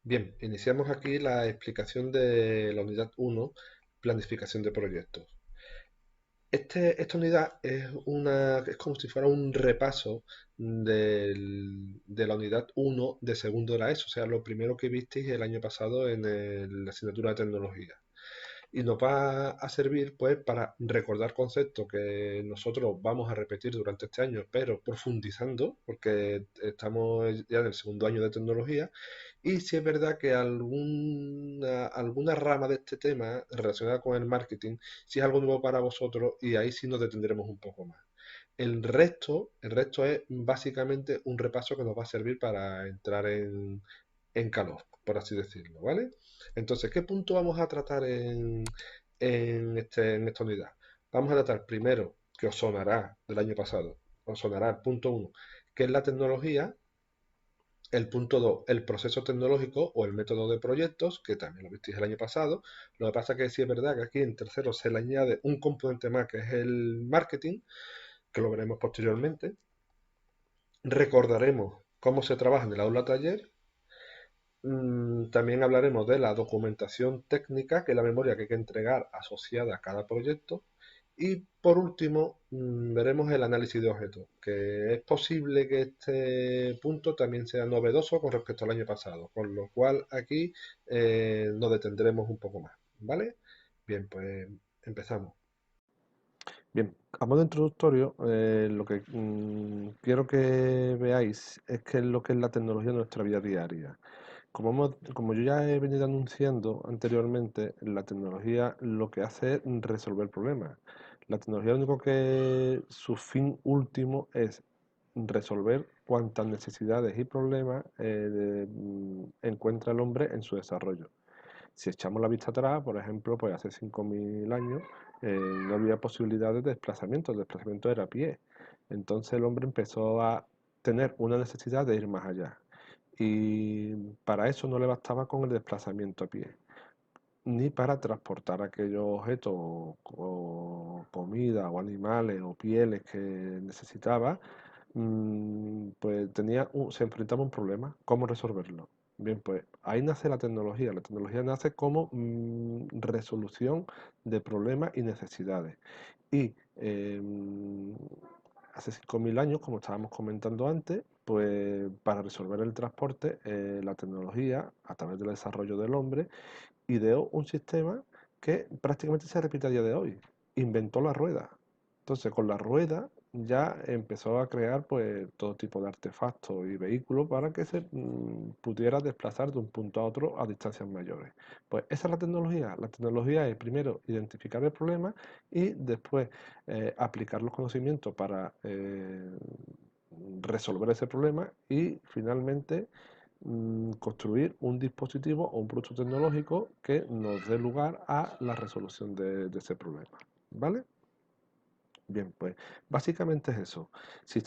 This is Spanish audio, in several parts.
Bien, iniciamos aquí la explicación de la unidad uno, planificación de proyectos. Esta unidad es como si fuera un repaso de la unidad uno de segundo de la ESO, o sea, lo primero que visteis el año pasado en la asignatura de tecnología. Y nos va a servir pues para recordar conceptos que nosotros vamos a repetir durante este año, pero profundizando, porque estamos ya en el segundo año de tecnología. Y si es verdad que alguna rama de este tema relacionada con el marketing, si es algo nuevo para vosotros, y ahí sí nos detendremos un poco más. El resto es básicamente un repaso que nos va a servir para entrar en calor, por así decirlo, ¿vale? Entonces, ¿qué punto vamos a tratar en esta unidad? Vamos a tratar primero, que os sonará del año pasado, os sonará el punto uno, que es la tecnología. El punto 2, el proceso tecnológico o el método de proyectos, que también lo visteis el año pasado. Lo que pasa es que sí es verdad que aquí en tercero se le añade un componente más, que es el marketing, que lo veremos posteriormente. Recordaremos cómo se trabaja en el aula taller. También hablaremos de la documentación técnica, que es la memoria que hay que entregar asociada a cada proyecto. Y por último, veremos el análisis de objetos, que es posible que este punto también sea novedoso con respecto al año pasado, con lo cual aquí nos detendremos un poco más, ¿vale? Bien, pues empezamos. Bien, a modo introductorio, lo que quiero que veáis es qué es lo que es la tecnología en nuestra vida diaria. Como yo ya he venido anunciando anteriormente, la tecnología lo que hace es resolver problemas. La tecnología lo único que su fin último es resolver cuantas necesidades y problemas encuentra el hombre en su desarrollo. Si echamos la vista atrás, por ejemplo, pues hace 5.000 años no había posibilidades de desplazamiento, el desplazamiento era a pie. Entonces el hombre empezó a tener una necesidad de ir más allá. Y para eso no le bastaba con el desplazamiento a pie, ni para transportar aquellos objetos o comida o animales o pieles que necesitaba. Pues se enfrentaba a un problema, ¿cómo resolverlo? Bien, pues ahí nace la tecnología. La tecnología nace como resolución de problemas y necesidades. Y hace 5.000 años, como estábamos comentando antes, pues para resolver el transporte, la tecnología, a través del desarrollo del hombre, ideó un sistema que prácticamente se repite a día de hoy. Inventó la rueda. Entonces, con la rueda ya empezó a crear pues todo tipo de artefactos y vehículos para que se pudiera desplazar de un punto a otro a distancias mayores. Pues esa es la tecnología. La tecnología es primero identificar el problema y después aplicar los conocimientos para resolver ese problema y finalmente construir un dispositivo o un producto tecnológico que nos dé lugar a la resolución de ese problema. ¿Vale? Bien, pues básicamente es eso. Si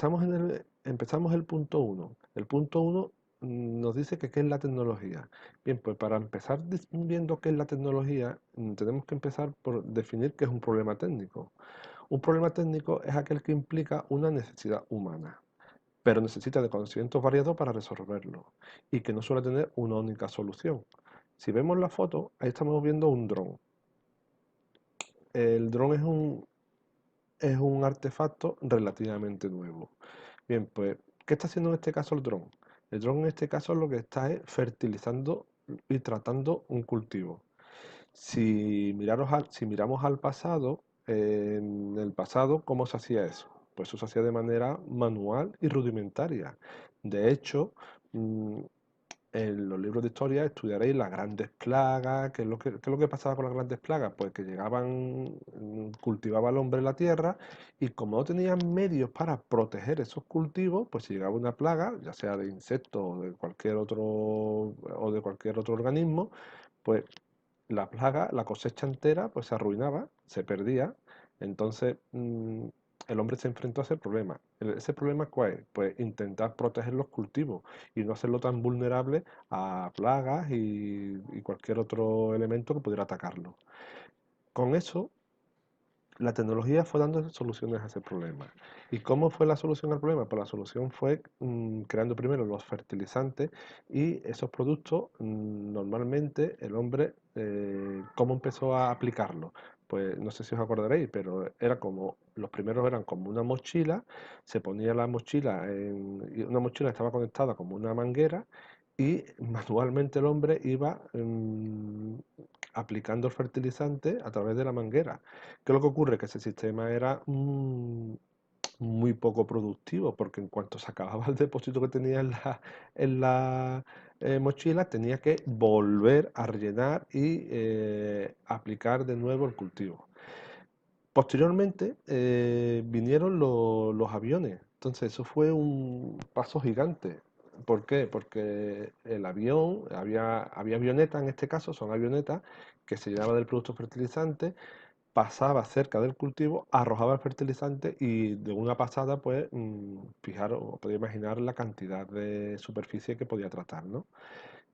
empezamos el punto uno. El punto uno nos dice que qué es la tecnología. Bien, pues para empezar viendo qué es la tecnología, tenemos que empezar por definir qué es un problema técnico. Un problema técnico es aquel que implica una necesidad humana, pero necesita de conocimientos variados para resolverlo y que no suele tener una única solución. Si vemos la foto, ahí estamos viendo un dron. El dron es un artefacto relativamente nuevo. Bien, pues, ¿qué está haciendo en este caso el dron? El dron en este caso lo que está es fertilizando y tratando un cultivo. Si miramos al pasado, en el pasado, ¿cómo se hacía eso? Pues eso se hacía de manera manual y rudimentaria. De hecho, mm, en los libros de historia estudiaréis las grandes plagas. ¿Qué es lo que pasaba con las grandes plagas? Pues que llegaban, cultivaba el hombre la tierra y como no tenían medios para proteger esos cultivos, pues si llegaba una plaga, ya sea de insectos o de cualquier otro organismo, pues la plaga, la cosecha entera, pues se arruinaba, se perdía. Entonces, el hombre se enfrentó a ese problema. ¿Ese problema cuál es? Pues intentar proteger los cultivos y no hacerlo tan vulnerable a plagas y cualquier otro elemento que pudiera atacarlo. Con eso, la tecnología fue dando soluciones a ese problema. ¿Y cómo fue la solución al problema? Pues la solución fue creando primero los fertilizantes y esos productos, normalmente el hombre, ¿cómo empezó a aplicarlo? Pues no sé si os acordaréis, pero era como, los primeros eran como una mochila, se ponía la mochila y una mochila estaba conectada como una manguera y manualmente el hombre iba aplicando el fertilizante a través de la manguera. ¿Qué es lo que ocurre? Que ese sistema era muy poco productivo, porque en cuanto se acababa el depósito que tenía en la mochila, tenía que volver a rellenar y aplicar de nuevo el cultivo. Posteriormente vinieron los aviones, entonces eso fue un paso gigante. ¿Por qué? Porque el avión, había avionetas en este caso, son avionetas que se llenaban del producto fertilizante, pasaba cerca del cultivo, arrojaba el fertilizante y de una pasada, pues, fijaros, os podéis imaginar la cantidad de superficie que podía tratar, ¿no?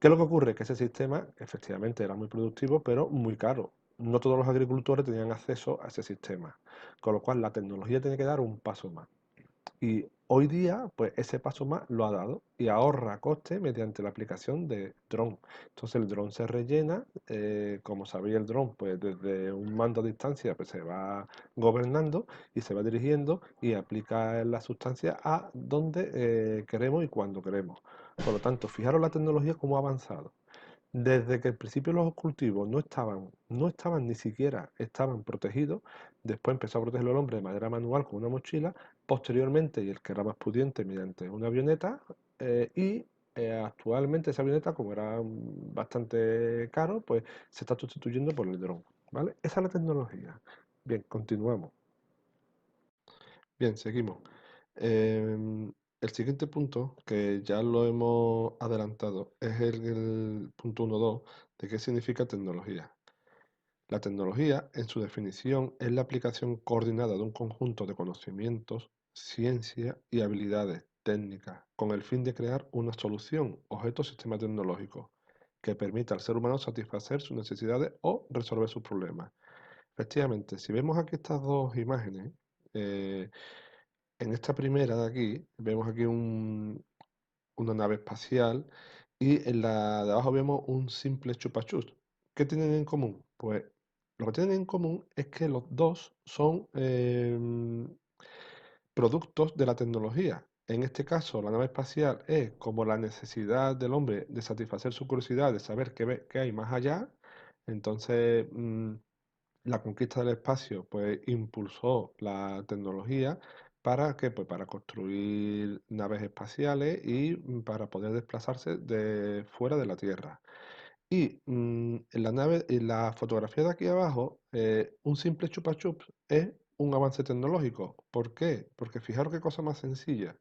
¿Qué es lo que ocurre? Que ese sistema efectivamente era muy productivo, pero muy caro. No todos los agricultores tenían acceso a ese sistema, con lo cual la tecnología tiene que dar un paso más. Y hoy día, pues ese paso más lo ha dado y ahorra coste mediante la aplicación de dron. Entonces el dron se rellena, como sabéis el dron, pues desde un mando a distancia pues se va gobernando y se va dirigiendo y aplica la sustancia a donde queremos y cuando queremos. Por lo tanto, fijaros la tecnología cómo ha avanzado. Desde que al principio los cultivos no estaban ni siquiera estaban protegidos, después empezó a protegerlo el hombre de manera manual con una mochila, posteriormente, y el que era más pudiente, mediante una avioneta, y actualmente esa avioneta, como era bastante caro, pues se está sustituyendo por el dron, ¿vale? Esa es la tecnología. Bien, continuamos. Bien, seguimos. El siguiente punto, que ya lo hemos adelantado, es el punto 1.2 de qué significa tecnología. La tecnología, en su definición, es la aplicación coordinada de un conjunto de conocimientos, ciencia y habilidades técnicas con el fin de crear una solución, objeto o sistema tecnológico que permita al ser humano satisfacer sus necesidades o resolver sus problemas. Efectivamente, si vemos aquí estas dos imágenes, eh, en esta primera de aquí, vemos aquí una nave espacial y en la de abajo vemos un simple chupachus. ¿Qué tienen en común? Pues lo que tienen en común es que los dos son productos de la tecnología. En este caso, la nave espacial es como la necesidad del hombre de satisfacer su curiosidad, de saber qué hay más allá. Entonces, la conquista del espacio pues impulsó la tecnología para ¿qué? Pues para construir naves espaciales y para poder desplazarse de fuera de la Tierra. Y en la nave, en la fotografía de aquí abajo, un simple chupa chups es un avance tecnológico. ¿Por qué? Porque fijaros qué cosa más sencilla.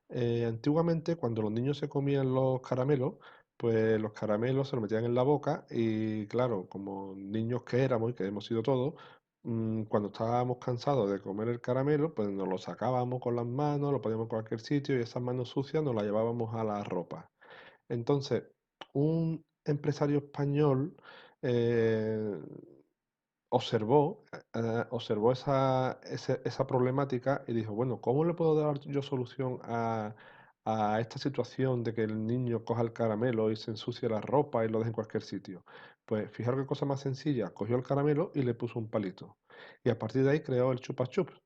Antiguamente, cuando los niños se comían los caramelos, pues los caramelos se los metían en la boca y claro, como niños que éramos y que hemos sido todos, cuando estábamos cansados de comer el caramelo, pues nos lo sacábamos con las manos, lo poníamos en cualquier sitio y esas manos sucias nos las llevábamos a la ropa. Entonces, un empresario español eh, observó esa problemática y dijo, bueno, ¿cómo le puedo dar yo solución a esta situación de que el niño coja el caramelo y se ensucie la ropa y lo deje en cualquier sitio? Pues fijaros qué cosa más sencilla, cogió el caramelo y le puso un palito. Y a partir de ahí creó el chupa chups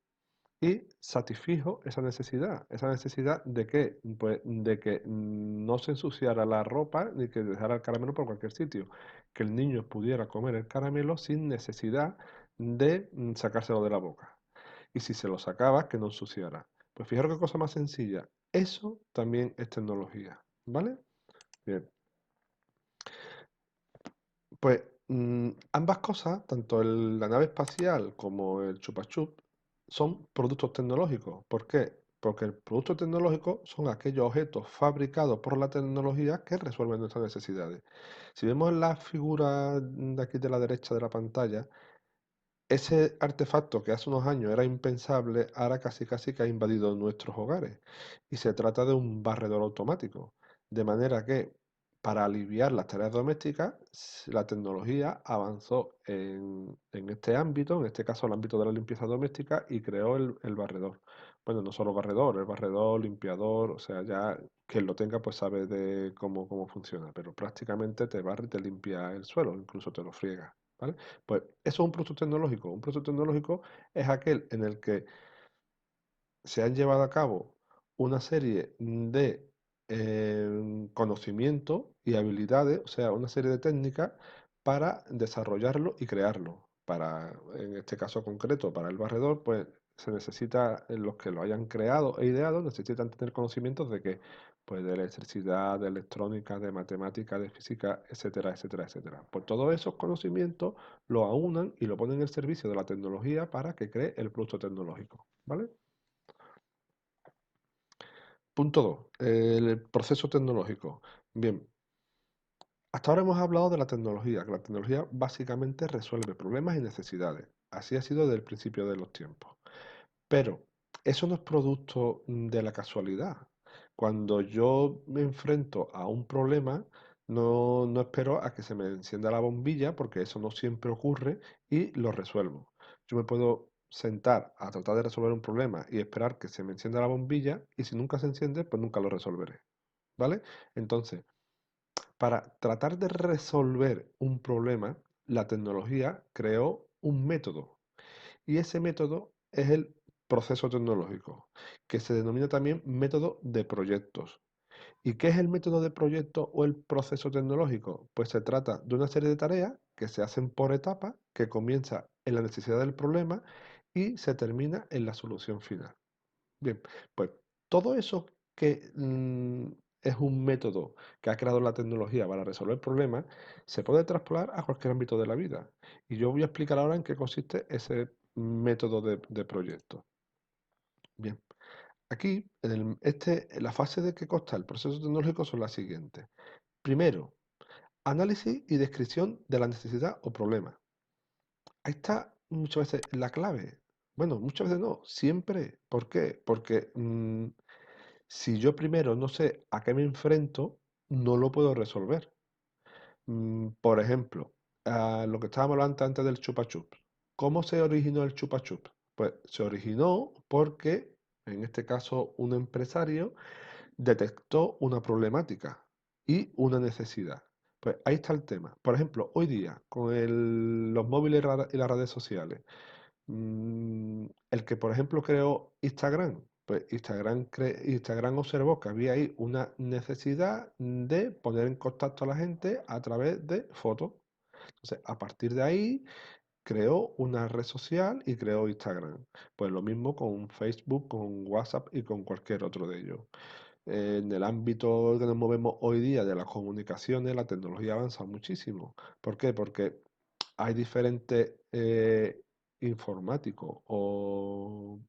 y satisfijo esa necesidad de que, pues, de que no se ensuciara la ropa ni que dejara el caramelo por cualquier sitio, que el niño pudiera comer el caramelo sin necesidad de sacárselo de la boca. Y si se lo sacaba, que no ensuciara. Pues fijaros qué cosa más sencilla. Eso también es tecnología, ¿vale? Bien. Pues ambas cosas, tanto la nave espacial como el Chupa Chup, son productos tecnológicos. ¿Por qué? Porque el producto tecnológico son aquellos objetos fabricados por la tecnología que resuelven nuestras necesidades. Si vemos la figura de aquí de la derecha de la pantalla, ese artefacto que hace unos años era impensable, ahora casi casi que ha invadido nuestros hogares. Y se trata de un barredor automático. De manera que para aliviar las tareas domésticas, la tecnología avanzó en este ámbito, en este caso el ámbito de la limpieza doméstica, y creó el barredor. Bueno, no solo barredor, el barredor, limpiador, o sea, ya quien lo tenga pues sabe de cómo funciona, pero prácticamente te barre y te limpia el suelo, incluso te lo friega, ¿vale? Pues eso es un producto tecnológico. Un producto tecnológico es aquel en el que se han llevado a cabo una serie de conocimientos y habilidades, o sea, una serie de técnicas para desarrollarlo y crearlo. En este caso concreto, para el barredor, pues se necesita, los que lo hayan creado e ideado, necesitan tener conocimientos de que, pues de electricidad, de electrónica, de matemática, de física, etcétera, etcétera, etcétera. Pues todos esos conocimientos lo aunan y lo ponen al servicio de la tecnología para que cree el producto tecnológico, ¿vale? Punto 2, el proceso tecnológico. Bien, hasta ahora hemos hablado de la tecnología, que la tecnología básicamente resuelve problemas y necesidades. Así ha sido desde el principio de los tiempos. Pero eso no es producto de la casualidad. Cuando yo me enfrento a un problema, no espero a que se me encienda la bombilla, porque eso no siempre ocurre, y lo resuelvo. Yo me puedo sentar a tratar de resolver un problema y esperar que se me encienda la bombilla, y si nunca se enciende, pues nunca lo resolveré. ¿Vale? Entonces, para tratar de resolver un problema, la tecnología creó un método. Y ese método es el proceso tecnológico, que se denomina también método de proyectos. ¿Y qué es el método de proyecto o el proceso tecnológico? Pues se trata de una serie de tareas que se hacen por etapas, que comienza en la necesidad del problema y se termina en la solución final. Bien, pues todo eso que es un método que ha creado la tecnología para resolver problemas, se puede traspolar a cualquier ámbito de la vida. Y yo voy a explicar ahora en qué consiste ese método de proyecto. Bien, aquí, la fase de que consta el proceso tecnológico son las siguientes. Primero, análisis y descripción de la necesidad o problema. Ahí está muchas veces la clave. Bueno, muchas veces no, siempre. ¿Por qué? Porque si yo primero no sé a qué me enfrento, no lo puedo resolver. Por ejemplo, lo que estábamos hablando antes del chupa chups. ¿Cómo se originó el chupa chups? Pues se originó porque, en este caso, un empresario detectó una problemática y una necesidad. Pues ahí está el tema. Por ejemplo, hoy día, con los móviles y las redes sociales, el que, por ejemplo, creó Instagram, pues Instagram observó que había ahí una necesidad de poner en contacto a la gente a través de fotos. Entonces, a partir de ahí, creó una red social y creó Instagram. Pues lo mismo con Facebook, con WhatsApp y con cualquier otro de ellos. En el ámbito que nos movemos hoy día de las comunicaciones, la tecnología avanza muchísimo. ¿Por qué? Porque hay diferentes informáticos o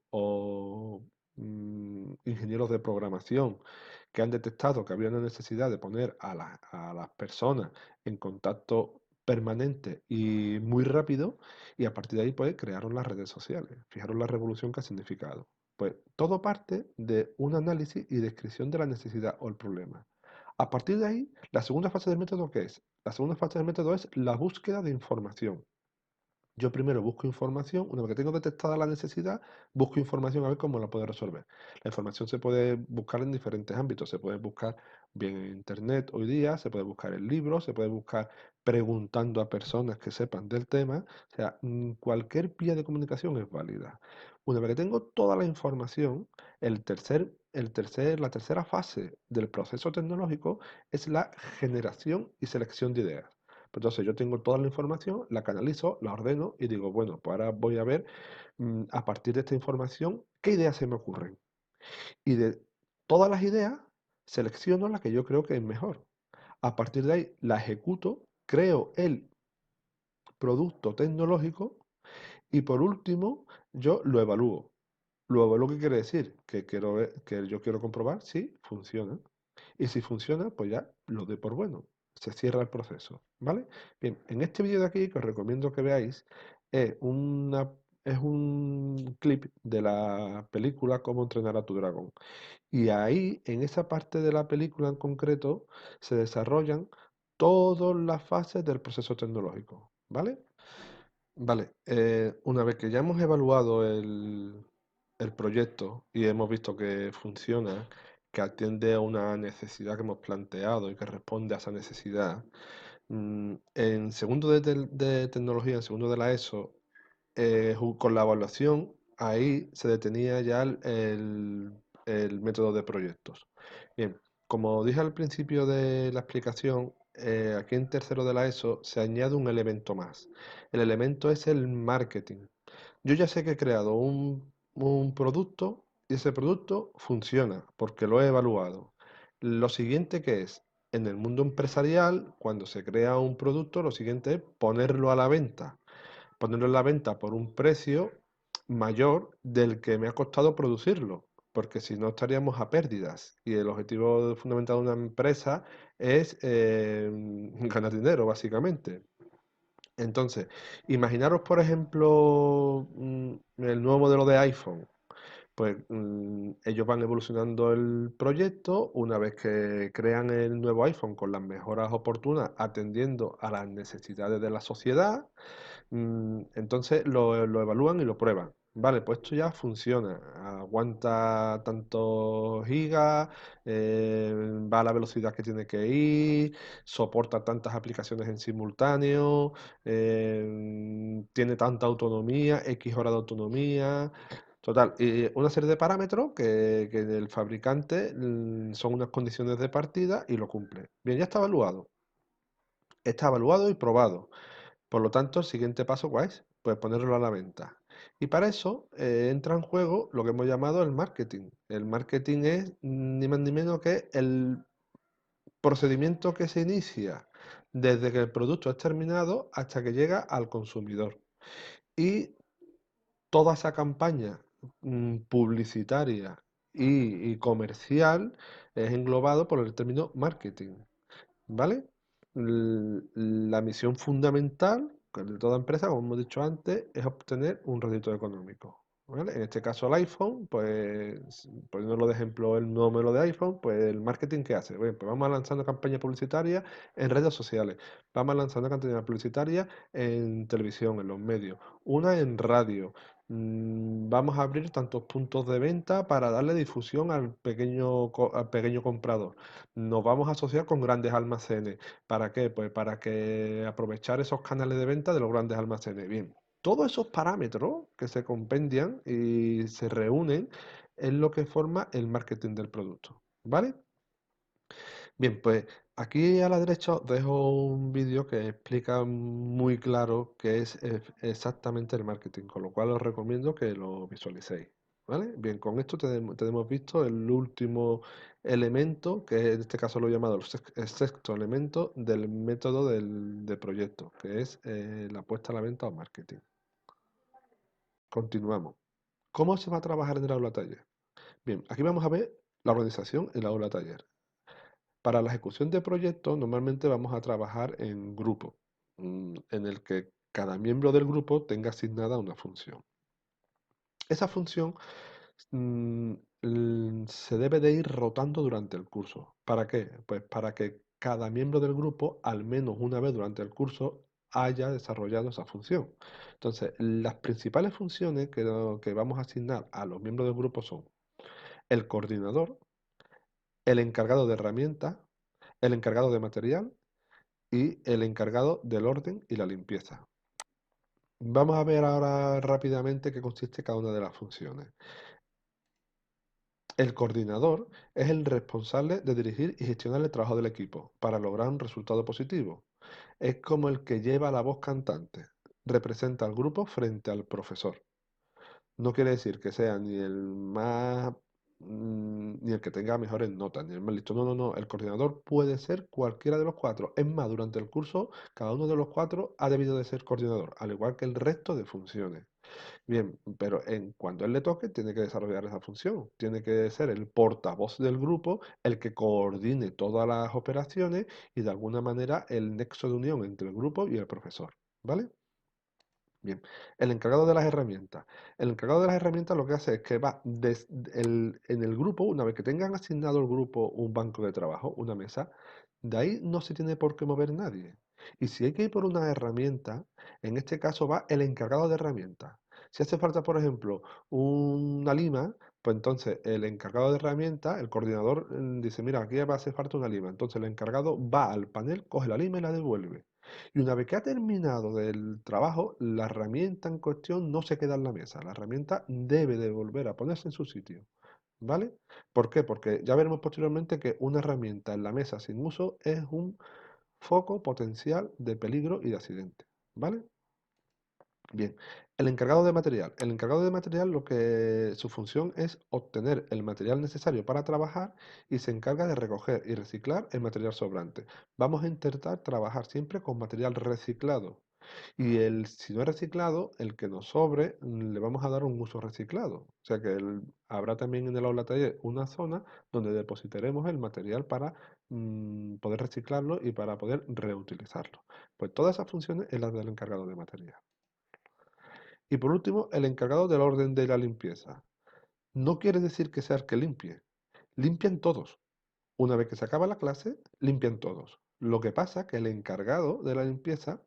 ingenieros de programación que han detectado que había una necesidad de poner a las personas en contacto permanente y muy rápido, y a partir de ahí pues crearon las redes sociales. Fijaros la revolución que ha significado. Pues todo parte de un análisis y descripción de la necesidad o el problema. A partir de ahí, la segunda fase del método, ¿qué es? La segunda fase del método es la búsqueda de información. Yo primero busco información, una vez que tengo detectada la necesidad, busco información a ver cómo la puedo resolver. La información se puede buscar en diferentes ámbitos, se puede buscar bien en internet hoy día, se puede buscar en libros, se puede buscar preguntando a personas que sepan del tema, o sea, cualquier vía de comunicación es válida. Una vez que tengo toda la información, la tercera fase del proceso tecnológico es la generación y selección de ideas. Pues entonces yo tengo toda la información, la canalizo, la ordeno y digo, bueno, pues ahora voy a ver a partir de esta información qué ideas se me ocurren. Y de todas las ideas selecciono la que yo creo que es mejor. A partir de ahí la ejecuto, creo el producto tecnológico y por último yo lo evalúo. Lo evalúo, ¿qué quiere decir? Que yo quiero comprobar si funciona. Y si funciona, pues ya lo doy por bueno. Se cierra el proceso, ¿vale? Bien, en este vídeo de aquí, que os recomiendo que veáis, es es un clip de la película Cómo entrenar a tu dragón. Y ahí, en esa parte de la película en concreto, se desarrollan todas las fases del proceso tecnológico, ¿vale? Vale, una vez que ya hemos evaluado el proyecto y hemos visto que funciona, que atiende a una necesidad que hemos planteado y que responde a esa necesidad, en segundo de tecnología, en segundo de la ESO, con la evaluación, ahí se detenía ya el método de proyectos. Bien, como dije al principio de la explicación, aquí en tercero de la ESO se añade un elemento más. El elemento es el marketing. Yo ya sé que he creado un producto y ese producto funciona porque lo he evaluado. Lo siguiente que es, en el mundo empresarial, cuando se crea un producto, lo siguiente es ponerlo a la venta, ponerlo en la venta por un precio mayor del que me ha costado producirlo, porque si no estaríamos a pérdidas. Y el objetivo fundamental de una empresa es ganar dinero, básicamente. Entonces, imaginaros, por ejemplo, el nuevo modelo de iPhone. Pues ellos van evolucionando el proyecto una vez que crean el nuevo iPhone con las mejoras oportunas, atendiendo a las necesidades de la sociedad. Entonces lo evalúan y lo prueban. Vale, pues esto ya funciona. Aguanta tantos gigas, va a la velocidad que tiene que ir, soporta tantas aplicaciones en simultáneo, tiene tanta autonomía, X horas de autonomía. Total, y una serie de parámetros que el fabricante son unas condiciones de partida y lo cumple. Bien, ya está evaluado. Está evaluado y probado. Por lo tanto, el siguiente paso, ¿cuál es? Pues ponerlo a la venta. Y para eso entra en juego lo que hemos llamado el marketing. El marketing es ni más ni menos que el procedimiento que se inicia desde que el producto es terminado hasta que llega al consumidor. Y toda esa campaña publicitaria y comercial es englobado por el término marketing. ¿Vale? La misión fundamental de toda empresa, como hemos dicho antes, es obtener un rédito económico. ¿Vale? En este caso el iPhone, pues poniéndolo de ejemplo el nuevo modelo de iPhone, pues el marketing que hace. Bueno, pues vamos lanzando campañas publicitarias en redes sociales, vamos lanzando campañas publicitarias en televisión, en los medios, una en radio. Vamos a abrir tantos puntos de venta para darle difusión al pequeño comprador. Nos vamos a asociar con grandes almacenes. ¿Para qué? Pues para que aprovechar esos canales de venta de los grandes almacenes. Bien, todos esos parámetros que se compendian y se reúnen es lo que forma el marketing del producto. ¿Vale? Bien, pues aquí a la derecha os dejo un vídeo que explica muy claro qué es exactamente el marketing, con lo cual os recomiendo que lo visualicéis. ¿Vale? Bien, con esto tenemos visto el último elemento, que en este caso lo he llamado el sexto elemento del método de proyecto, que es la puesta a la venta o marketing. Continuamos. ¿Cómo se va a trabajar en el aula taller? Bien, aquí vamos a ver la organización en el aula taller. Para la ejecución de proyectos, normalmente vamos a trabajar en grupo, en el que cada miembro del grupo tenga asignada una función. Esa función mm, se debe de ir rotando durante el curso. ¿Para qué? Pues para que cada miembro del grupo, al menos una vez durante el curso, haya desarrollado esa función. Entonces, las principales funciones que vamos a asignar a los miembros del grupo son el coordinador, el encargado de herramientas, el encargado de material y el encargado del orden y la limpieza. Vamos a ver ahora rápidamente qué consiste cada una de las funciones. El coordinador es el responsable de dirigir y gestionar el trabajo del equipo para lograr un resultado positivo. Es como el que lleva la voz cantante. Representa al grupo frente al profesor. No quiere decir que sea ni el más, ni el que tenga mejores notas, ni el más listo. No, no, no. El coordinador puede ser cualquiera de los cuatro. Es más, durante el curso, cada uno de los cuatro ha debido de ser coordinador, al igual que el resto de funciones. Bien, pero cuando él le toque, tiene que desarrollar esa función. Tiene que ser el portavoz del grupo, el que coordine todas las operaciones y de alguna manera el nexo de unión entre el grupo y el profesor. ¿Vale? Bien, el encargado de las herramientas. El encargado de las herramientas lo que hace es que va en el grupo, una vez que tengan asignado el grupo un banco de trabajo, una mesa, de ahí no se tiene por qué mover nadie. Y si hay que ir por una herramienta, en este caso va el encargado de herramientas. Si hace falta, por ejemplo, una lima, pues entonces el encargado de herramientas, el coordinador, dice, mira, aquí va a hacer falta una lima. Entonces el encargado va al panel, coge la lima y la devuelve. Y una vez que ha terminado del trabajo, la herramienta en cuestión no se queda en la mesa. La herramienta debe de volver a ponerse en su sitio. ¿Vale? ¿Por qué? Porque ya veremos posteriormente que una herramienta en la mesa sin uso es un foco potencial de peligro y de accidente. ¿Vale? Bien, el encargado de material. El encargado de material lo que su función es obtener el material necesario para trabajar y se encarga de recoger y reciclar el material sobrante. Vamos a intentar trabajar siempre con material reciclado. Y si no es reciclado, el que nos sobre, le vamos a dar un uso reciclado. O sea que habrá también en el aula taller una zona donde depositaremos el material para poder reciclarlo y para poder reutilizarlo. Pues todas esas funciones es las del encargado de material. Y por último, el encargado del orden de la limpieza. No quiere decir que sea el que limpie. Limpian todos. Una vez que se acaba la clase, limpian todos. Lo que pasa es que el encargado de la limpieza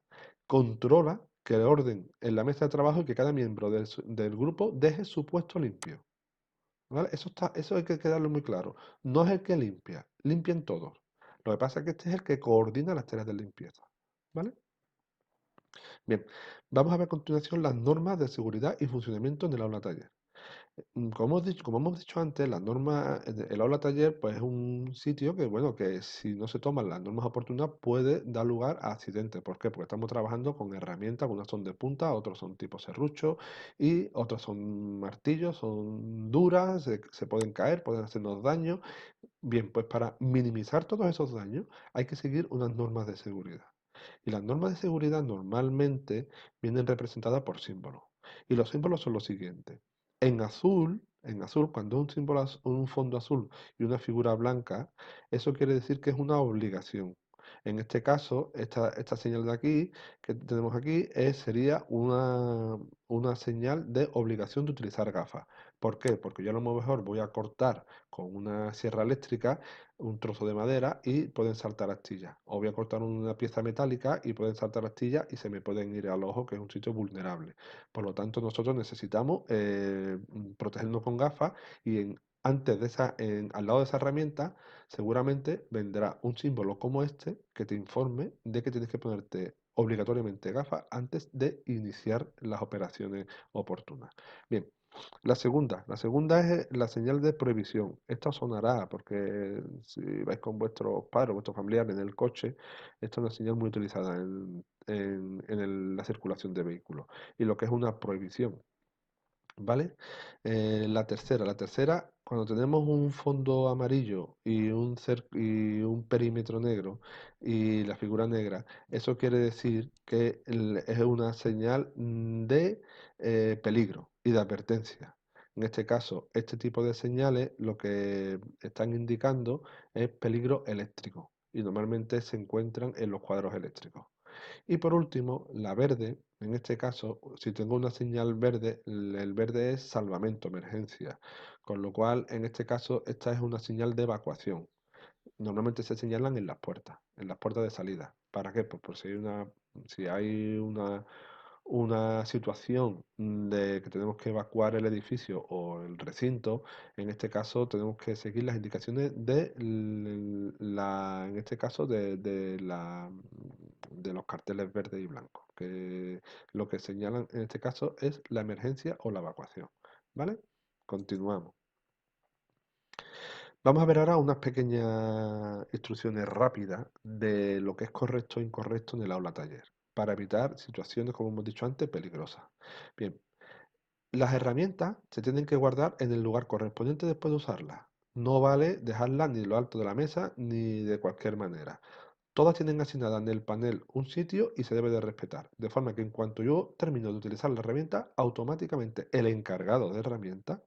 controla que el orden en la mesa de trabajo y que cada miembro del grupo deje su puesto limpio. ¿Vale? Eso hay que quedarlo muy claro. No es el que limpia, limpian todos. Lo que pasa es que este es el que coordina las tareas de limpieza. ¿Vale? Bien, vamos a ver a continuación las normas de seguridad y funcionamiento en el aula taller. Como hemos dicho antes, las normas, el aula taller, pues es un sitio que, bueno, que si no se toman las normas oportunas puede dar lugar a accidentes. ¿Por qué? Porque estamos trabajando con herramientas, unas son de punta, otras son tipo serrucho y otras son martillos, son duras, se pueden caer, pueden hacernos daño. Bien, pues para minimizar todos esos daños hay que seguir unas normas de seguridad. Y las normas de seguridad normalmente vienen representadas por símbolos. Y los símbolos son los siguientes. En azul, cuando un símbolo, un fondo azul y una figura blanca, eso quiere decir que es una obligación. En este caso, esta señal de aquí, que tenemos aquí, sería una señal de obligación de utilizar gafas. ¿Por qué? Porque yo a lo mejor voy a cortar con una sierra eléctrica un trozo de madera y pueden saltar astillas. O voy a cortar una pieza metálica y pueden saltar astillas y se me pueden ir al ojo, que es un sitio vulnerable. Por lo tanto, nosotros necesitamos protegernos con gafas y antes de al lado de esa herramienta, seguramente vendrá un símbolo como este que te informe de que tienes que ponerte obligatoriamente gafas antes de iniciar las operaciones oportunas. Bien, la segunda es la señal de prohibición. Esta os sonará porque si vais con vuestros padres o vuestros familiares en el coche, esta es una señal muy utilizada en la circulación de vehículos. Y lo que es una prohibición. ¿Vale? La tercera, cuando tenemos un fondo amarillo y un perímetro negro y la figura negra, eso quiere decir que es una señal de peligro y de advertencia. En este caso, este tipo de señales lo que están indicando es peligro eléctrico y normalmente se encuentran en los cuadros eléctricos. Y por último, la verde, en este caso, si tengo una señal verde, el verde es salvamento, emergencia. Con lo cual, en este caso, esta es una señal de evacuación. Normalmente se señalan en las puertas de salida. ¿Para qué? Pues por si hay una situación de que tenemos que evacuar el edificio o el recinto, en este caso tenemos que seguir las indicaciones en este caso de los carteles verdes y blancos, que lo que señalan en este caso es la emergencia o la evacuación. ¿Vale? Continuamos. Vamos a ver ahora unas pequeñas instrucciones rápidas de lo que es correcto e incorrecto en el aula taller, para evitar situaciones, como hemos dicho antes, peligrosas. Bien, las herramientas se tienen que guardar en el lugar correspondiente después de usarlas. No vale dejarlas ni en lo alto de la mesa ni de cualquier manera. Todas tienen asignada en el panel un sitio y se debe de respetar. De forma que en cuanto yo termino de utilizar la herramienta, automáticamente el encargado de herramienta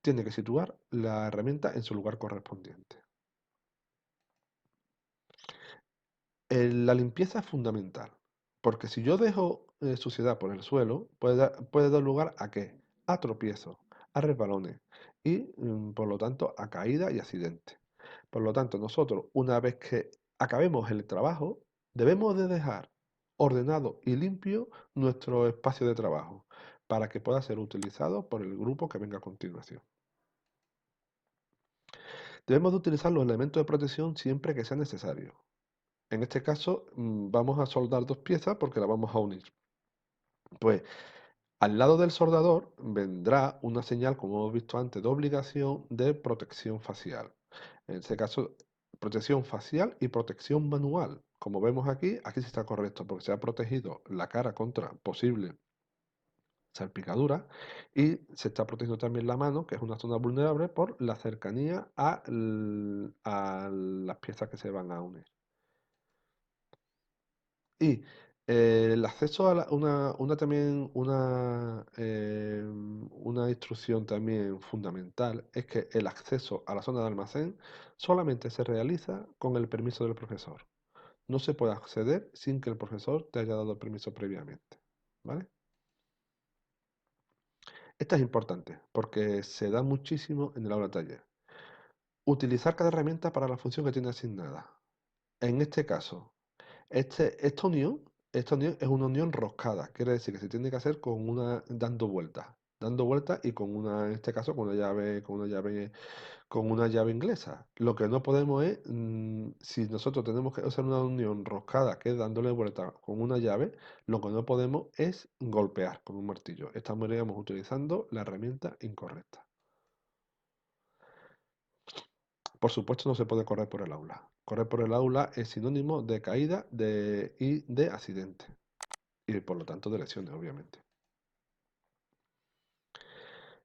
tiene que situar la herramienta en su lugar correspondiente. La limpieza es fundamental, porque si yo dejo suciedad por el suelo puede dar lugar ¿a qué? A tropiezos, a resbalones y, por lo tanto, a caídas y accidentes. Por lo tanto, nosotros, una vez que acabemos el trabajo, debemos de dejar ordenado y limpio nuestro espacio de trabajo para que pueda ser utilizado por el grupo que venga a continuación. Debemos de utilizar los elementos de protección siempre que sea necesario. En este caso, vamos a soldar dos piezas porque las vamos a unir. Pues al lado del soldador vendrá una señal, como hemos visto antes, de obligación de protección facial. En este caso, protección facial y protección manual. Como vemos aquí, aquí sí está correcto, porque se ha protegido la cara contra posible salpicadura y se está protegiendo también la mano, que es una zona vulnerable por la cercanía a las piezas que se van a unir. Y el acceso a también una instrucción también fundamental es que el acceso a la zona de almacén solamente se realiza con el permiso del profesor. No se puede acceder sin que el profesor te haya dado el permiso previamente. ¿Vale? Esto es importante porque se da muchísimo en el aula taller. Utilizar cada herramienta para la función que tiene asignada. En este caso, esta unión es una unión roscada, quiere decir que se tiene que hacer dando vueltas y con en este caso, con una llave inglesa. Lo que no podemos es, si nosotros tenemos que hacer una unión roscada, que es dándole vuelta con una llave, lo que no podemos es golpear con un martillo. Estaríamos utilizando la herramienta incorrecta. Por supuesto, no se puede correr por el aula. Correr por el aula es sinónimo de caída y de accidente. Y por lo tanto de lesiones, obviamente.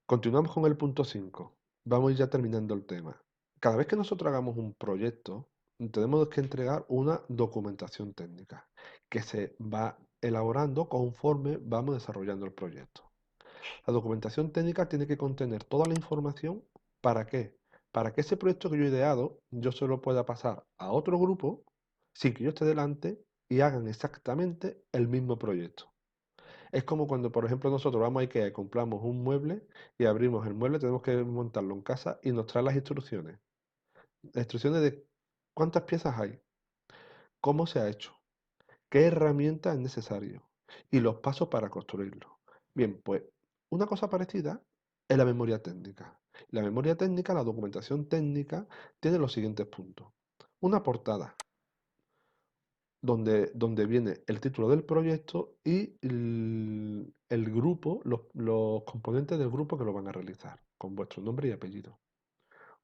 Continuamos con el punto 5. Vamos ya terminando el tema. Cada vez que nosotros hagamos un proyecto, tenemos que entregar una documentación técnica que se va elaborando conforme vamos desarrollando el proyecto. La documentación técnica tiene que contener toda la información. ¿Para qué? Para que ese proyecto que yo he ideado yo se lo pueda pasar a otro grupo sin que yo esté delante y hagan exactamente el mismo proyecto. Es como cuando, por ejemplo, nosotros vamos a IKEA y compramos un mueble y abrimos el mueble, tenemos que montarlo en casa y nos trae las instrucciones. Las instrucciones de cuántas piezas hay, cómo se ha hecho, qué herramienta es necesario y los pasos para construirlo. Bien, pues una cosa parecida es la memoria técnica. La memoria técnica, la documentación técnica, tiene los siguientes puntos. Una portada, donde viene el título del proyecto y el grupo, los componentes del grupo que lo van a realizar, con vuestro nombre y apellido.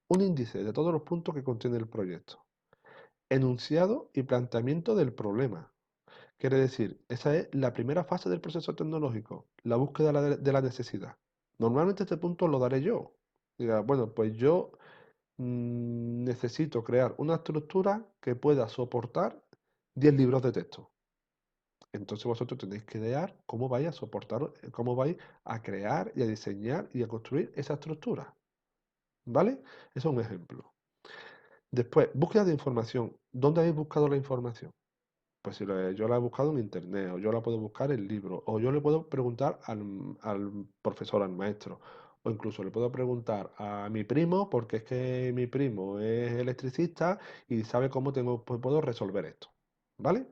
Un índice de todos los puntos que contiene el proyecto. Enunciado y planteamiento del problema. Quiere decir, esa es la primera fase del proceso tecnológico, la búsqueda de la necesidad. Normalmente este punto lo daré yo. Diga, bueno, pues yo necesito crear una estructura que pueda soportar 10 libros de texto. Entonces vosotros tenéis que idear cómo vais a soportar, cómo vais a crear y a diseñar y a construir esa estructura. ¿Vale? Eso es un ejemplo. Después, búsqueda de información. ¿Dónde habéis buscado la información? Pues si yo la he buscado en internet, o yo la puedo buscar en libros, o yo le puedo preguntar al profesor, al maestro, o incluso le puedo preguntar a mi primo, porque es que mi primo es electricista y sabe cómo pues puedo resolver esto. ¿Vale?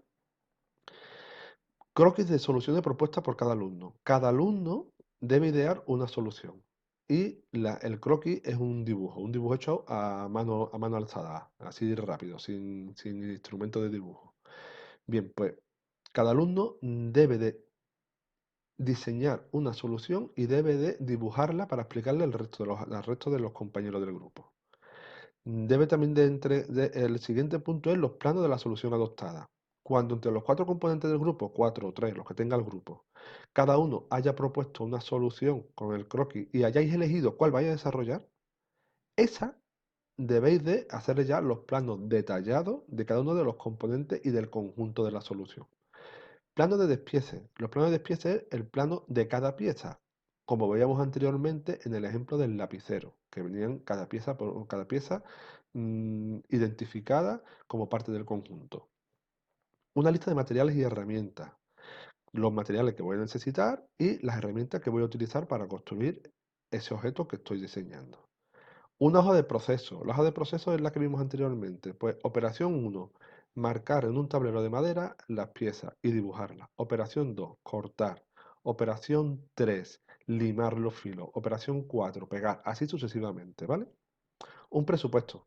Croquis de soluciones propuestas por cada alumno. Cada alumno debe idear una solución. Y el croquis es un dibujo hecho a mano alzada, así rápido, sin instrumento de dibujo. Bien, pues cada alumno debe de diseñar una solución y debe de dibujarla para explicarle al resto de los compañeros del grupo. Debe también el siguiente punto es los planos de la solución adoptada. Cuando entre los cuatro componentes del grupo, cuatro o tres, los que tenga el grupo, cada uno haya propuesto una solución con el croquis y hayáis elegido cuál vaya a desarrollar, esa debéis de hacerle ya los planos detallados de cada uno de los componentes y del conjunto de la solución. Plano de despiece. Los planos de despiece es el plano de cada pieza, como veíamos anteriormente en el ejemplo del lapicero, que venían cada pieza por cada pieza identificada como parte del conjunto. Una lista de materiales y herramientas. los materiales que voy a necesitar y las herramientas que voy a utilizar para construir ese objeto que estoy diseñando. Una hoja de proceso. La hoja de proceso es la que vimos anteriormente. Pues operación 1, marcar en un tablero de madera las piezas y dibujarlas. Operación 2, cortar. Operación 3, limar los filos. Operación 4, pegar. Así sucesivamente, ¿vale? Un presupuesto.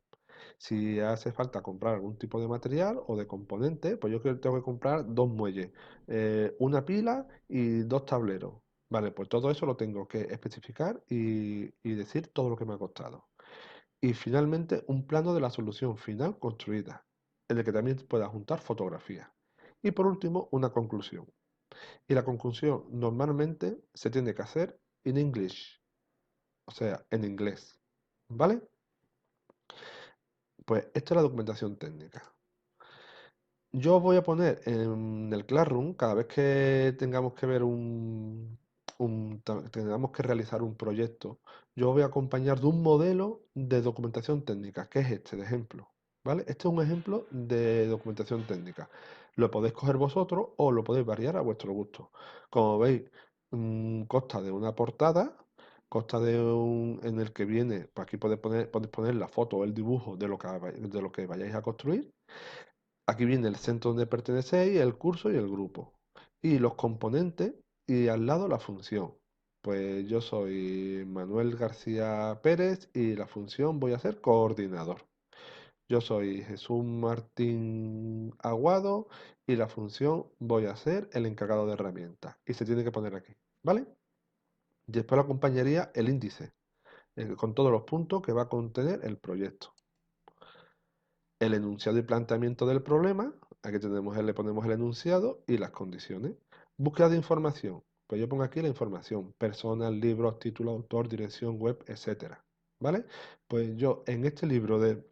Si hace falta comprar algún tipo de material o de componente, pues yo tengo que comprar dos muelles, una pila y dos tableros. Vale, pues todo eso lo tengo que especificar y decir todo lo que me ha costado. Y finalmente un plano de la solución final construida, en el que también pueda juntar fotografías. Y por último, una conclusión. Y la conclusión normalmente se tiene que hacer en English, o sea, en inglés. ¿Vale? Pues esta es la documentación técnica. Yo voy a poner en el Classroom, cada vez que tengamos que ver tengamos que realizar un proyecto, yo voy a acompañar de un modelo de documentación técnica, que es este de ejemplo, ¿vale? Este es un ejemplo de documentación técnica. Lo podéis coger vosotros o lo podéis variar a vuestro gusto. Como veis, consta de una portada, consta en el que viene, pues aquí podéis poner la foto o el dibujo de lo que vayáis a construir. Aquí viene el centro donde pertenecéis, el curso y el grupo. Y los componentes y al lado la función. Pues yo soy Manuel García Pérez y la función voy a ser coordinador. Yo soy Jesús Martín Aguado y la función voy a ser el encargado de herramientas. Y se tiene que poner aquí, ¿vale? Y después lo acompañaría el índice, con todos los puntos que va a contener el proyecto. El enunciado y planteamiento del problema, aquí le ponemos el enunciado y las condiciones. Búsqueda de información, pues yo pongo aquí la información, personas, libros, título, autor, dirección web, etcétera. ¿Vale? Pues yo en este libro de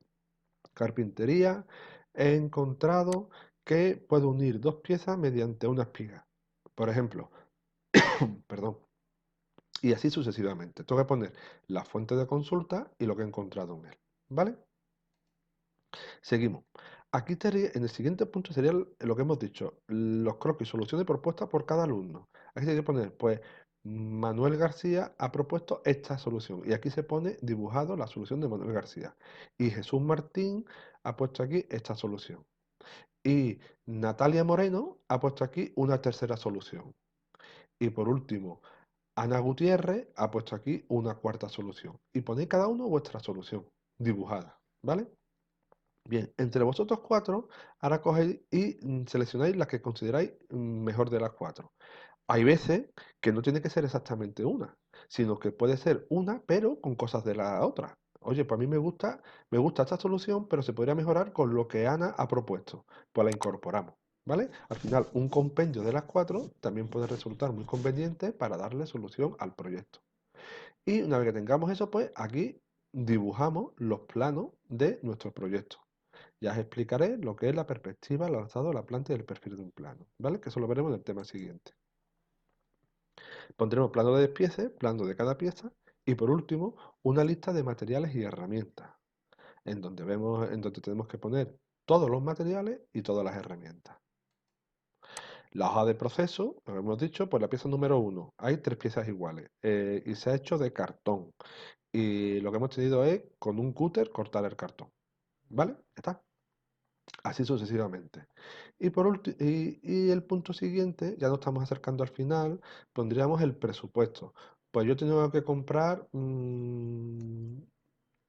carpintería he encontrado que puedo unir dos piezas mediante una espiga. Por ejemplo, perdón, y así sucesivamente. Tengo que poner la fuente de consulta y lo que he encontrado en él. ¿Vale? Seguimos. Aquí en el siguiente punto sería lo que hemos dicho, los croquis, soluciones propuestas por cada alumno. Aquí se hay que poner, pues, Manuel García ha propuesto esta solución. Y aquí se pone dibujado la solución de Manuel García. Y Jesús Martín ha puesto aquí esta solución. Y Natalia Moreno ha puesto aquí una tercera solución. Y por último, Ana Gutiérrez ha puesto aquí una cuarta solución. Y ponéis cada uno vuestra solución dibujada, ¿vale? Bien, entre vosotros cuatro, ahora cogéis y seleccionáis las que consideráis mejor de las cuatro. Hay veces que no tiene que ser exactamente una, sino que puede ser una, pero con cosas de la otra. Oye, pues a mí me gusta esta solución, pero se podría mejorar con lo que Ana ha propuesto. Pues la incorporamos, ¿vale? Al final, un compendio de las cuatro también puede resultar muy conveniente para darle solución al proyecto. Y una vez que tengamos eso, pues aquí dibujamos los planos de nuestro proyecto. Ya os explicaré lo que es la perspectiva, el alzado, la planta y el perfil de un plano, ¿vale? Que eso lo veremos en el tema siguiente. Pondremos plano de despiece, plano de cada pieza y por último una lista de materiales y herramientas, en donde tenemos que poner todos los materiales y todas las herramientas. La hoja de proceso, como hemos dicho, pues la pieza número 1, hay tres piezas iguales y se ha hecho de cartón. Y lo que hemos tenido es con un cúter cortar el cartón, ¿vale? Ya está. Así sucesivamente. Y el punto siguiente, ya nos estamos acercando al final, pondríamos el presupuesto. Pues yo tengo que comprar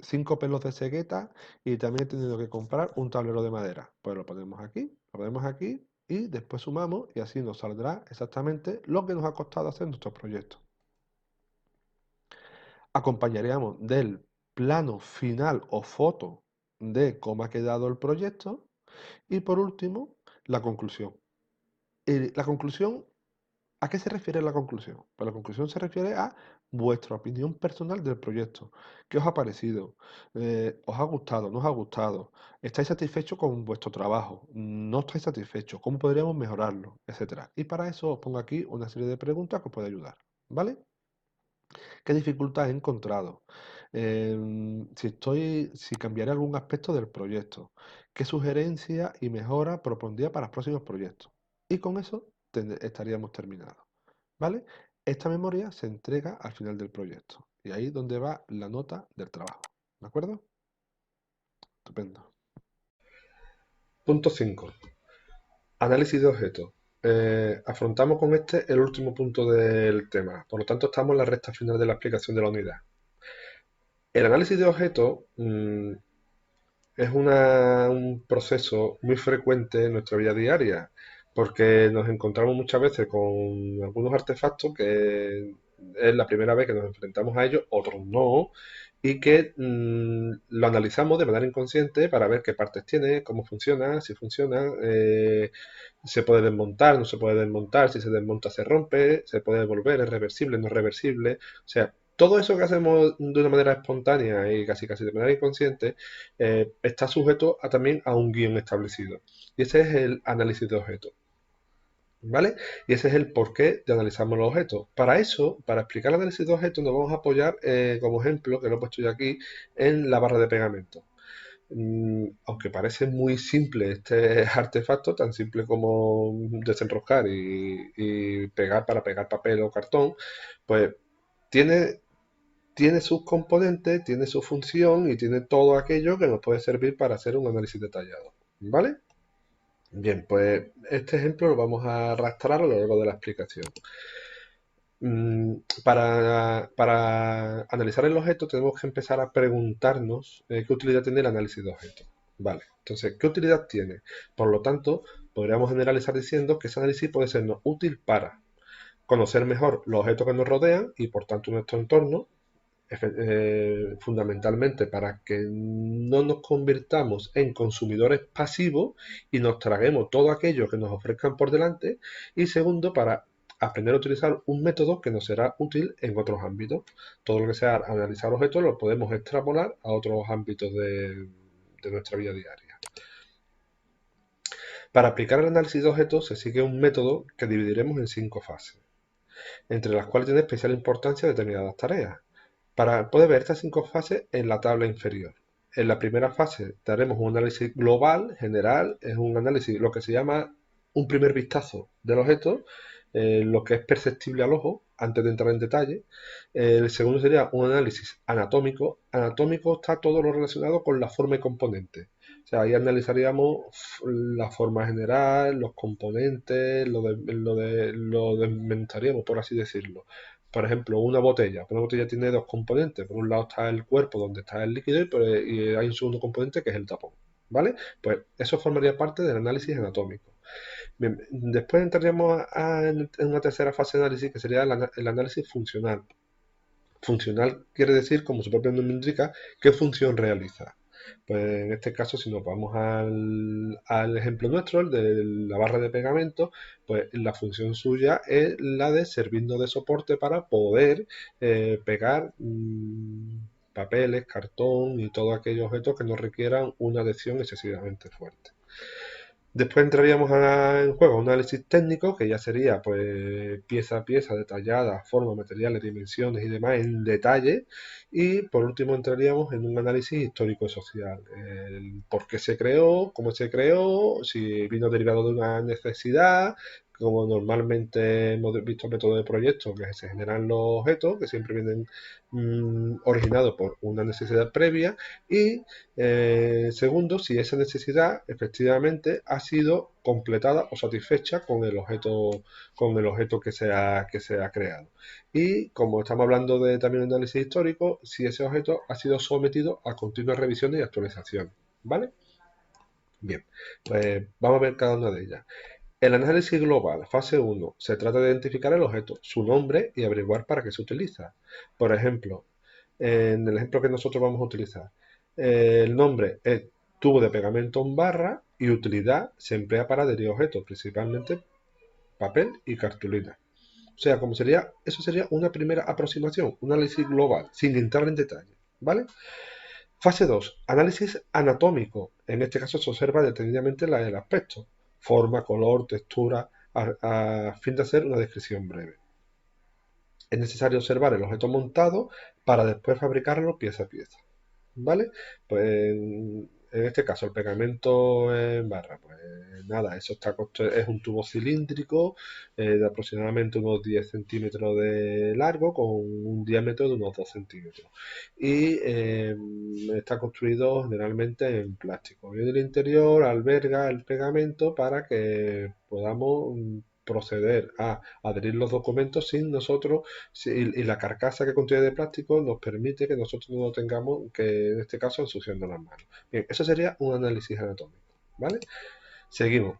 5 pelos de cegueta y también he tenido que comprar un tablero de madera. Pues lo ponemos aquí y después sumamos y así nos saldrá exactamente lo que nos ha costado hacer nuestro proyecto. Acompañaríamos del plano final o foto de cómo ha quedado el proyecto. Y por último, la conclusión. La conclusión, ¿a qué se refiere la conclusión? Pues la conclusión se refiere a vuestra opinión personal del proyecto. ¿Qué os ha parecido? ¿Os ha gustado? ¿No os ha gustado? ¿Estáis satisfechos con vuestro trabajo? ¿No estáis satisfechos? ¿Cómo podríamos mejorarlo? Etcétera. Y para eso os pongo aquí una serie de preguntas que os puede ayudar. ¿Vale? ¿Qué dificultad he encontrado? Si cambiaré algún aspecto del proyecto. ¿Qué sugerencia y mejora propondría para los próximos proyectos? Y con eso estaríamos terminados. ¿Vale? Esta memoria se entrega al final del proyecto y ahí es donde va la nota del trabajo. ¿De acuerdo? Estupendo. Punto 5. Análisis de objetos. Afrontamos con este el último punto del tema, por lo tanto estamos en la recta final de la explicación de la unidad. El análisis de objetos es un proceso muy frecuente en nuestra vida diaria, porque nos encontramos muchas veces con algunos artefactos que es la primera vez que nos enfrentamos a ellos, otros no, y que lo analizamos de manera inconsciente para ver qué partes tiene, cómo funciona, si funciona, se puede desmontar, no se puede desmontar, si se desmonta se rompe, se puede devolver, es reversible, no es reversible, o sea, todo eso que hacemos de una manera espontánea y casi casi de manera inconsciente está sujeto también a un guión establecido. Y ese es el análisis de objetos. ¿Vale? Y ese es el porqué de analizamos los objetos. Para eso, para explicar el análisis de objetos, nos vamos a apoyar como ejemplo, que lo he puesto yo aquí, en la barra de pegamento. Aunque parece muy simple este artefacto, tan simple como desenroscar y pegar para pegar papel o cartón, pues tiene, tiene sus componentes, tiene su función y tiene todo aquello que nos puede servir para hacer un análisis detallado. ¿Vale? Bien, pues este ejemplo lo vamos a arrastrar a lo largo de la explicación. Mm, para analizar el objeto tenemos que empezar a preguntarnos qué utilidad tiene el análisis de objetos. Vale, entonces, ¿qué utilidad tiene? Por lo tanto, podríamos generalizar diciendo que ese análisis puede sernos útil para conocer mejor los objetos que nos rodean y por tanto nuestro entorno, fundamentalmente para que no nos convirtamos en consumidores pasivos y nos traguemos todo aquello que nos ofrezcan por delante, y segundo, para aprender a utilizar un método que nos será útil en otros ámbitos. Todo lo que sea analizar objetos lo podemos extrapolar a otros ámbitos de nuestra vida diaria. Para aplicar el análisis de objetos se sigue un método que dividiremos en 5 fases, entre las cuales tiene especial importancia determinadas tareas. Para poder ver estas 5 fases en la tabla inferior. En la primera fase daremos un análisis global, general, es un análisis, lo que se llama un primer vistazo del objeto, lo que es perceptible al ojo, antes de entrar en detalle. El segundo sería un análisis anatómico. Anatómico está todo lo relacionado con la forma y componentes. O sea, ahí analizaríamos la forma general, los componentes, lo desmentaríamos, por así decirlo. Por ejemplo, una botella. Una botella tiene dos componentes. Por un lado está el cuerpo donde está el líquido y hay un segundo componente que es el tapón. ¿Vale? Pues eso formaría parte del análisis anatómico. Bien, después entraríamos en una tercera fase de análisis que sería el análisis funcional. Funcional quiere decir, como su propio nombre indica, qué función realiza. Pues en este caso, si nos vamos al ejemplo nuestro, el de la barra de pegamento, pues la función suya es la de servirnos de soporte para poder pegar papeles, cartón y todos aquellos objetos que no requieran una adhesión excesivamente fuerte. Después entraríamos en juego un análisis técnico, que ya sería pues pieza a pieza, detallada, forma, materiales, dimensiones y demás en detalle. Y por último entraríamos en un análisis histórico social. El por qué se creó, cómo se creó, si vino derivado de una necesidad, como normalmente hemos visto métodos de proyecto, que se generan los objetos, que siempre vienen originados por una necesidad previa. Y segundo, si esa necesidad efectivamente ha sido completada o satisfecha con el objeto que se ha creado. Y como estamos hablando de también de análisis histórico, si ese objeto ha sido sometido a continuas revisiones y actualizaciones. ¿Vale? Bien, pues vamos a ver cada una de ellas. El análisis global, fase uno, se trata de identificar el objeto, su nombre y averiguar para qué se utiliza. Por ejemplo, en el ejemplo que nosotros vamos a utilizar, el nombre es tubo de pegamento en barra y utilidad se emplea para adherir objetos, principalmente papel y cartulina. O sea, eso sería una primera aproximación, un análisis global, sin entrar en detalle. ¿Vale? Fase 2, análisis anatómico. En este caso se observa detenidamente el aspecto, forma, color, textura, a fin de hacer una descripción breve. Es necesario observar el objeto montado para después fabricarlo pieza a pieza. ¿Vale? Pues en este caso el pegamento en barra, pues nada, eso es un tubo cilíndrico de aproximadamente unos 10 centímetros de largo con un diámetro de unos 2 centímetros y está construido generalmente en plástico. Y en el interior alberga el pegamento para que podamos proceder a adherir los documentos sin nosotros y la carcasa que contiene de plástico nos permite que nosotros no tengamos que en este caso ensuciando las manos. Bien, eso sería un análisis anatómico, ¿vale? Seguimos.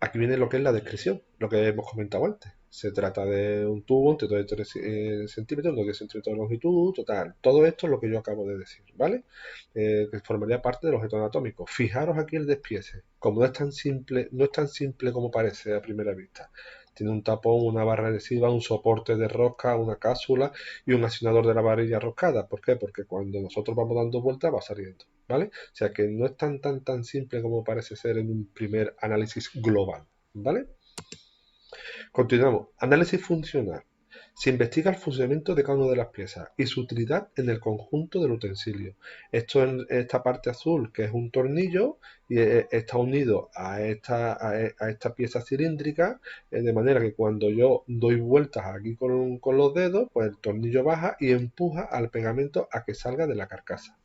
Aquí viene lo que es la descripción, lo que hemos comentado antes. Se trata de un tubo entre 2 y 3 centímetros, 2 y 10 centímetros de longitud, total. Todo esto es lo que yo acabo de decir, ¿vale? Que formaría parte del objeto anatómico. Fijaros aquí el despiece. Como no es tan simple, no es tan simple como parece a primera vista. Tiene un tapón, una barra adhesiva, un soporte de rosca, una cápsula y un accionador de la varilla roscada. ¿Por qué? Porque cuando nosotros vamos dando vueltas va saliendo, ¿vale? O sea que no es tan simple como parece ser en un primer análisis global, ¿vale? Continuamos. Análisis funcional. Se investiga el funcionamiento de cada una de las piezas y su utilidad en el conjunto del utensilio. Esto en esta parte azul, que es un tornillo, y está unido a esta pieza cilíndrica, de manera que cuando yo doy vueltas aquí con los dedos, pues el tornillo baja y empuja al pegamento a que salga de la carcasa.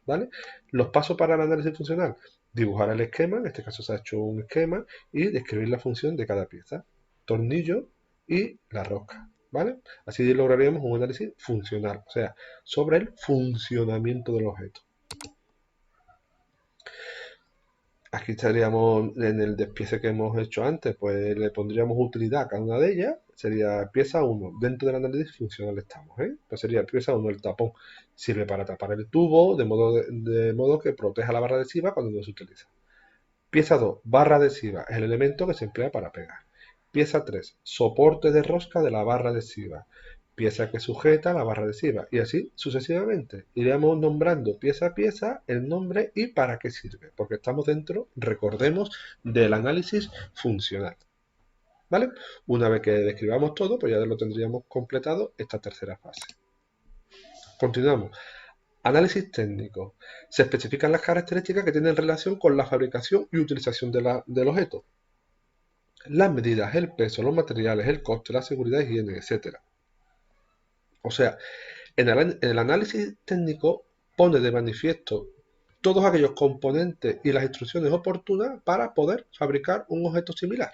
¿Vale? Los pasos para el análisis funcional. Dibujar el esquema, en este caso se ha hecho un esquema, y describir la función de cada pieza. Tornillo y la rosca. ¿Vale? Así lograríamos un análisis funcional, o sea, sobre el funcionamiento del objeto. Aquí estaríamos en el despiece que hemos hecho antes, pues le pondríamos utilidad a cada una de ellas, sería pieza 1, dentro del análisis funcional estamos, ¿eh? Pues sería pieza 1, el tapón, sirve para tapar el tubo, de modo que proteja la barra adhesiva cuando no se utiliza. Pieza 2, barra adhesiva, es el elemento que se emplea para pegar. Pieza 3, soporte de rosca de la barra adhesiva, pieza que sujeta la barra adhesiva, y así sucesivamente. Iremos nombrando pieza a pieza el nombre y para qué sirve, porque estamos dentro, recordemos, del análisis funcional. ¿Vale? Una vez que describamos todo, pues ya lo tendríamos completado esta tercera fase. Continuamos. Análisis técnico. Se especifican las características que tienen relación con la fabricación y utilización del objeto. Las medidas, el peso, los materiales, el coste, la seguridad, higiene, etc. O sea, en el análisis técnico pone de manifiesto todos aquellos componentes y las instrucciones oportunas para poder fabricar un objeto similar.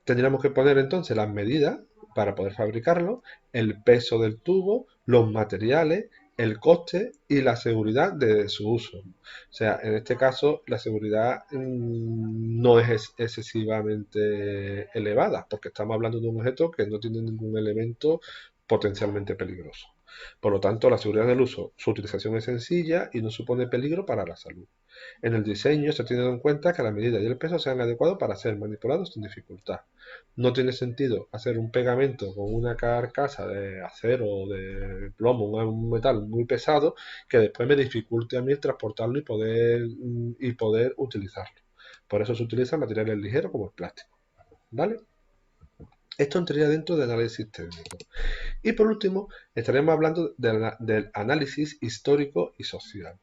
Tendríamos que poner entonces las medidas para poder fabricarlo, el peso del tubo, los materiales, el coste y la seguridad de su uso. O sea, en este caso la seguridad no es excesivamente elevada, porque estamos hablando de un objeto que no tiene ningún elemento potencialmente peligroso. Por lo tanto, la seguridad del uso, su utilización es sencilla y no supone peligro para la salud. En el diseño se tiene en cuenta que la medida y el peso sean adecuados para ser manipulados sin dificultad. No tiene sentido hacer un pegamento con una carcasa de acero o de plomo, un metal muy pesado, que después me dificulte a mí transportarlo y poder utilizarlo. Por eso se utilizan materiales ligeros como el plástico. ¿Vale? Esto entraría dentro del análisis técnico. Y por último, estaremos hablando del análisis histórico y social.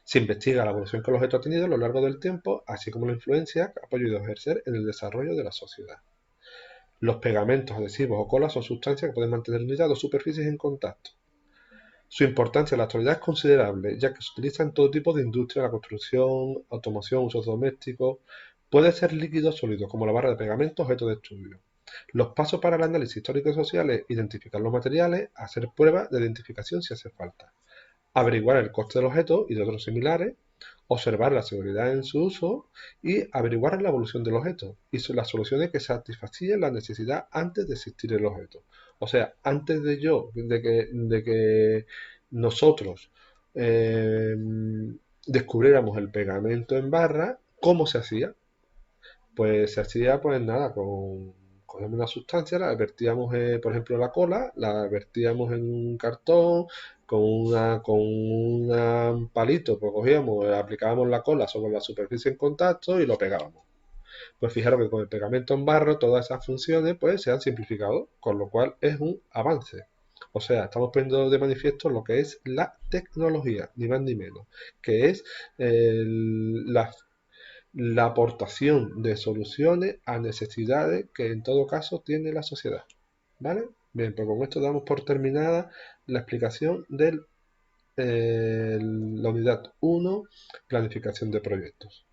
Se investiga la evolución que el objeto ha tenido a lo largo del tiempo, así como la influencia que ha podido ejercer en el desarrollo de la sociedad. Los pegamentos, adhesivos o colas son sustancias que pueden mantener unidas dos superficies en contacto. Su importancia en la actualidad es considerable, ya que se utiliza en todo tipo de industria, la construcción, automoción, usos domésticos. Puede ser líquido o sólido, como la barra de pegamento, objeto de estudio. Los pasos para el análisis histórico y social es identificar los materiales, hacer pruebas de identificación si hace falta, averiguar el coste del objeto y de otros similares, observar la seguridad en su uso y averiguar la evolución del objeto y las soluciones que satisfacían la necesidad antes de existir el objeto. O sea, antes de que nosotros eh, descubriéramos el pegamento en barra, ¿cómo se hacía? Pues se hacía, pues nada, cogíamos una sustancia, la vertíamos, por ejemplo, la cola, la vertíamos en un cartón, con un palito, pues cogíamos, aplicábamos la cola sobre la superficie en contacto y lo pegábamos. Pues fijaros que con el pegamento en barro todas esas funciones pues se han simplificado, con lo cual es un avance. O sea, estamos poniendo de manifiesto lo que es la tecnología, ni más ni menos, que es la aportación de soluciones a necesidades que en todo caso tiene la sociedad. ¿Vale? Bien, pues con esto damos por terminada la explicación de la unidad 1, planificación de proyectos.